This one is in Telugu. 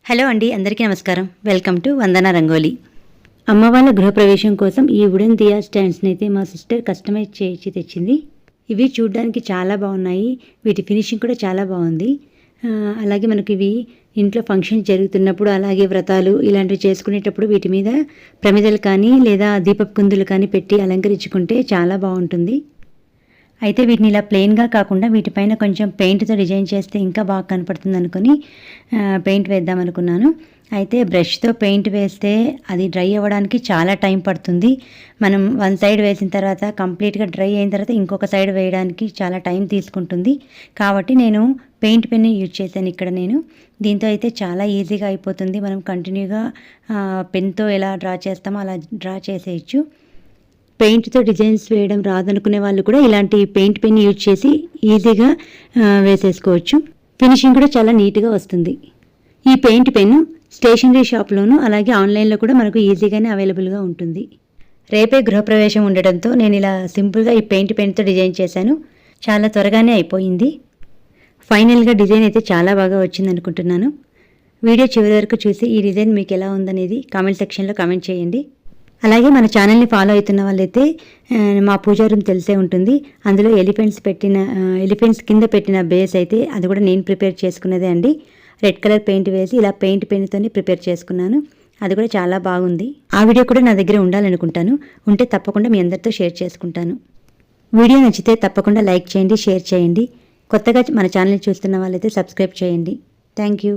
హలో అండి, అందరికీ నమస్కారం. వెల్కమ్ టు వందన రంగోలీ. అమ్మ వాళ్ళ గృహప్రవేశం కోసం ఈ వుడెన్ దియా స్టాండ్స్ని అయితే మా సిస్టర్ కస్టమైజ్ చేయించి తెచ్చింది. ఇవి చూడడానికి చాలా బాగున్నాయి. వీటి ఫినిషింగ్ కూడా చాలా బాగుంది. అలాగే మనకి ఇవి ఇంట్లో ఫంక్షన్ జరుగుతున్నప్పుడు, అలాగే వ్రతాలు ఇలాంటివి చేసుకునేటప్పుడు వీటి మీద ప్రమిదలు కానీ లేదా దీపపు కుందులు కానీ పెట్టి అలంకరించుకుంటే చాలా బాగుంటుంది. అయితే వీటిని ఇలా ప్లెయిన్గా కాకుండా వీటిపైన కొంచెం పెయింట్తో డిజైన్ చేస్తే ఇంకా బాగా కనపడుతుంది అనుకుని పెయింట్ వేద్దాం అనుకున్నాను. అయితే బ్రష్తో పెయింట్ వేస్తే అది డ్రై అవ్వడానికి చాలా టైం పడుతుంది. మనం వన్ సైడ్ వేసిన తర్వాత కంప్లీట్గా డ్రై అయిన తర్వాత ఇంకొక సైడ్ వేయడానికి చాలా టైం తీసుకుంటుంది. కాబట్టి నేను పెయింట్ పెన్ యూజ్ చేశాను ఇక్కడ నేను. దీంతో అయితే చాలా ఈజీగా అయిపోతుంది. మనం కంటిన్యూగా పెన్తో ఎలా డ్రా చేస్తామో అలా డ్రా చేసేయచ్చు. పెయింట్తో డిజైన్స్ వేయడం రాదనుకునే వాళ్ళు కూడా ఇలాంటి పెయింట్ పెన్ యూజ్ చేసి ఈజీగా వేసేసుకోవచ్చు. ఫినిషింగ్ కూడా చాలా నీట్గా వస్తుంది. ఈ పెయింట్ పెన్ను స్టేషనరీ షాప్లోను అలాగే ఆన్లైన్లో కూడా మనకు ఈజీగానే అవైలబుల్గా ఉంటుంది. రేపే గృహప్రవేశం ఉండడంతో నేను ఇలా సింపుల్గా ఈ పెయింట్ పెన్తో డిజైన్ చేశాను. చాలా త్వరగానే అయిపోయింది. ఫైనల్గా డిజైన్ అయితే చాలా బాగా వచ్చింది అనుకుంటున్నాను. వీడియో చివరి వరకు చూసి ఈ డిజైన్ మీకు ఎలా ఉందనేది కామెంట్ సెక్షన్లో కామెంట్ చేయండి. అలాగే మన ఛానల్ని ఫాలో అవుతున్న వాళ్ళైతే మా పూజా రూమ్ తెలిసే ఉంటుంది. అందులో ఎలిఫెంట్స్ కింద పెట్టిన బేస్ అయితే అది కూడా నేను ప్రిపేర్ చేసుకున్నదే అండి. రెడ్ కలర్ పెయింట్ వేసి ఇలా పెయింట్ పెన్తోనే ప్రిపేర్ చేసుకున్నాను. అది కూడా చాలా బాగుంది. ఆ వీడియో కూడా నా దగ్గర ఉండాలనుకుంటాను. ఉంటే తప్పకుండా మీ అందరితో షేర్ చేసుకుంటాను. వీడియో నచ్చితే తప్పకుండా లైక్ చేయండి, షేర్ చేయండి. కొత్తగా మన ఛానల్ని చూస్తున్న వాళ్ళైతే సబ్స్క్రైబ్ చేయండి. Thank you.